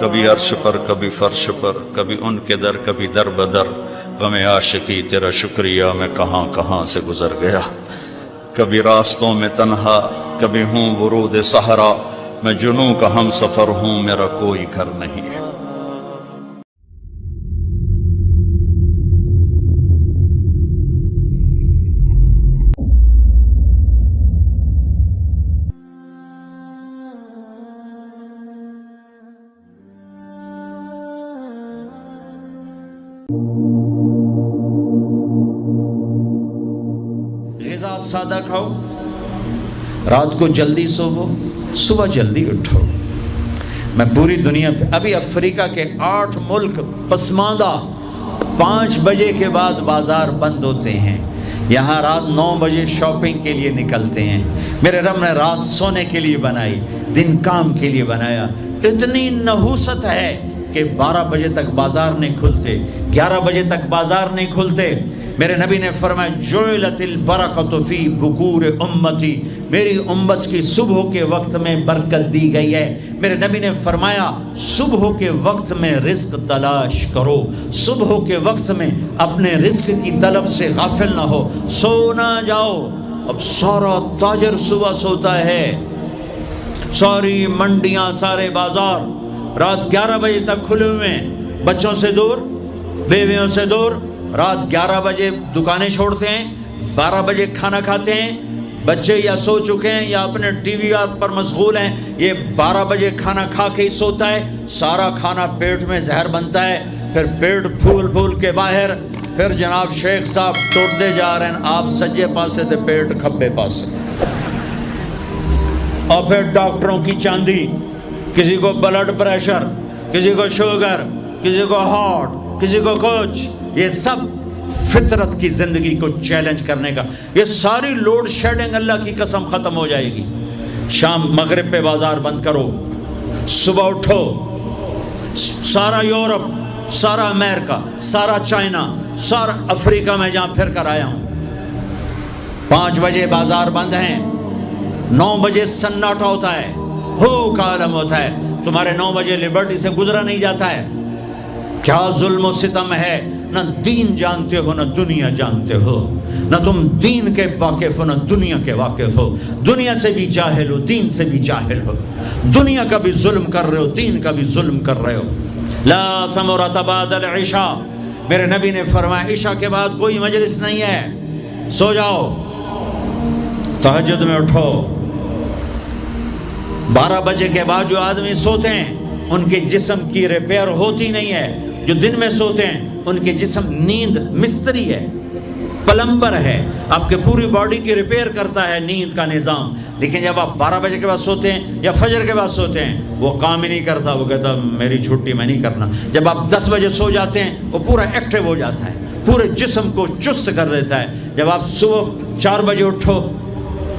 کبھی عرش پر کبھی فرش پر، کبھی ان کے در کبھی در بدر، غم عاشقی تیرا شکریہ میں کہاں کہاں سے گزر گیا، کبھی راستوں میں تنہا کبھی ہوں ورود صحرا، میں جنوں کا ہم سفر ہوں میرا کوئی گھر نہیں ہے۔ غذا سادہ کھاؤ، رات کو جلدی سوو، صبح جلدی اٹھو۔ میں پوری دنیا پہ ابھی افریقہ کے 8 ملک پسماندہ 5 بجے کے بعد بازار بند ہوتے ہیں، یہاں رات 9 بجے شاپنگ کے لیے نکلتے ہیں۔ میرے رب نے رات سونے کے لیے بنائی، دن کام کے لیے بنایا۔ اتنی نحوست ہے کہ 12 بجے تک بازار نہیں کھلتے، 11 بجے تک بازار نہیں کھلتے۔ میرے نبی نے فرمایا جعلت البرکۃ فی بکور امتی، میری امت کی صبح کے وقت میں برکت دی گئی ہے۔ میرے نبی نے فرمایا صبح کے وقت میں رزق تلاش کرو، صبح کے وقت میں اپنے رزق کی طلب سے غافل نہ ہو، سو نہ جاؤ۔ اب سارا تاجر صبح سوتا ہے، ساری منڈیاں سارے بازار رات 11 بجے تک کھلے ہوئے ہیں، بچوں سے دور، بیویوں سے دور۔ رات 11 بجے دکانیں چھوڑتے ہیں، 12 بجے کھانا کھاتے ہیں، بچے یا سو چکے ہیں یا اپنے ٹی وی پر مشغول ہیں، یہ 12 بجے کھانا کھا کے ہی سوتا ہے، سارا کھانا پیٹ میں زہر بنتا ہے، پھر پیٹ پھول پھول کے باہر، پھر جناب شیخ صاحب ٹوٹتے جا رہے ہیں، آپ سجے پاسے تھے پیٹ کھبے پاسے، اور پھر ڈاکٹروں کی چاندی، کسی کو بلڈ پریشر، کسی کو شوگر، کسی کو ہارٹ، کسی کو کچھ، یہ سب فطرت کی زندگی کو چیلنج کرنے کا۔ یہ ساری لوڈ شیڈنگ اللہ کی قسم ختم ہو جائے گی۔ شام مغرب پہ بازار بند کرو، صبح اٹھو، سارا یورپ، سارا امریکہ، سارا چائنا، سارا افریقہ میں جہاں پھر کر آیا ہوں، 5 بجے بازار بند ہیں، 9 بجے سناٹا ہوتا ہے، ہو کا عالم ہوتا ہے، تمہارے 9 بجے لبرٹی سے گزرا نہیں جاتا ہے۔ کیا ظلم و ستم ہے، نہ دین جانتے ہو نہ دنیا جانتے ہو، نہ تم دین کے واقف ہو نہ دنیا کے واقف ہو، دنیا سے بھی جاہل ہو، دین سے بھی جاہل ہو، دنیا کا بھی ظلم کر رہے ہو، دین کا بھی ظلم کر رہے ہو۔ لا سمرۃ بعد العشاء، میرے نبی نے فرمایا عشاء کے بعد کوئی مجلس نہیں ہے، سو جاؤ۔ تہجد میں اٹھو۔ 12 بجے کے بعد جو آدمی سوتے ہیں ان کے جسم کی ریپیئر ہوتی نہیں ہے، جو دن میں سوتے ہیں ان کے جسم، نیند مستری ہے، پلمبر ہے، آپ کے پوری باڈی کی ریپیئر کرتا ہے نیند کا نظام، لیکن جب آپ 12 بجے کے بعد سوتے ہیں یا فجر کے بعد سوتے ہیں وہ کام ہی نہیں کرتا، وہ کہتا میری چھٹی میں نہیں کرنا۔ جب آپ 10 بجے سو جاتے ہیں وہ پورا ایکٹیو ہو جاتا ہے، پورے جسم کو چست کر دیتا ہے۔ جب آپ صبح 4 بجے اٹھو،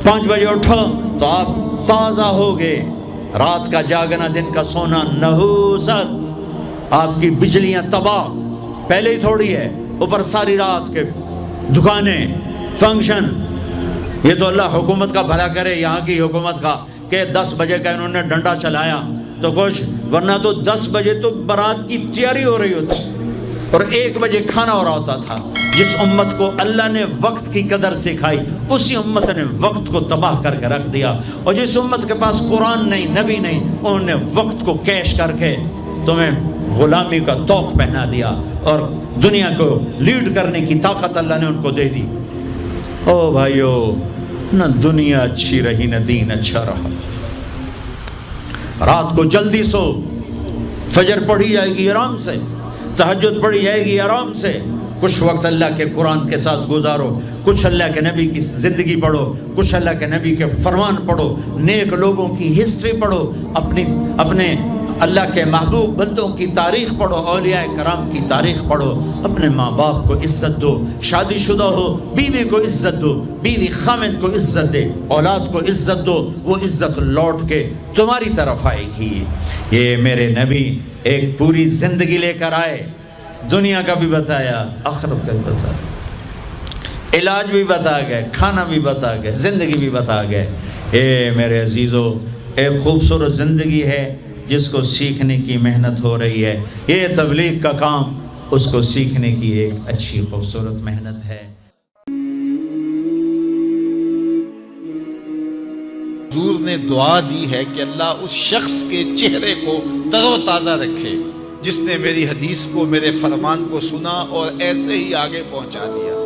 5 بجے اٹھو تو آپ تازہ ہوگے۔ رات کا جاگنا دن کا سونا نحوست، آپ کی بجلیاں تباہ، پہلے ہی تھوڑی ہے، اوپر ساری رات کے دکانیں، فنکشن۔ یہ تو اللہ حکومت کا بھلا کرے، یہاں کی حکومت کا، کہ 10 بجے کا انہوں نے ڈنڈا چلایا تو کچھ، ورنہ تو 10 بجے تو برات کی تیاری ہو رہی ہوتی اور 1 بجے کھانا ہو رہا ہوتا تھا۔ جس امت کو اللہ نے وقت کی قدر سکھائی اسی امت نے وقت کو تباہ کر کے رکھ دیا، اور جس امت کے پاس قرآن نہیں، نبی نہیں، انہوں نے وقت کو کیش کر کے تمہیں غلامی کا توق پہنا دیا، اور دنیا کو لیڈ کرنے کی طاقت اللہ نے ان کو دے دی۔ او بھائیو، نہ دنیا اچھی رہی نہ دین اچھا رہا۔ رات کو جلدی سو، فجر پڑھی جائے گی آرام سے، تہجد پڑھی جائے گی آرام سے، کچھ وقت اللہ کے قرآن کے ساتھ گزارو، کچھ اللہ کے نبی کی زندگی پڑھو، کچھ اللہ کے نبی کے فرمان پڑھو، نیک لوگوں کی ہسٹری پڑھو، اپنے اللہ کے محبوب بندوں کی تاریخ پڑھو، اولیاء کرام کی تاریخ پڑھو، اپنے ماں باپ کو عزت دو، شادی شدہ ہو بیوی کو عزت دو، بیوی خامد کو عزت دے، اولاد کو عزت دو، وہ عزت لوٹ کے تمہاری طرف آئے گی۔ یہ میرے نبی ایک پوری زندگی لے کر آئے، دنیا کا بھی بتایا، آخرت کا بھی بتایا، علاج بھی بتا گئے، کھانا بھی بتا گئے، زندگی بھی بتا گئے۔ اے میرے عزیزو، ایک خوبصورت زندگی ہے، جس کو سیکھنے کی محنت ہو رہی ہے، یہ تبلیغ کا کام اس کو سیکھنے کی ایک اچھی خوبصورت محنت ہے۔ حضور نے دعا دی ہے کہ اللہ اس شخص کے چہرے کو تر و تازہ رکھے جس نے میری حدیث کو، میرے فرمان کو سنا اور ایسے ہی آگے پہنچا دیا۔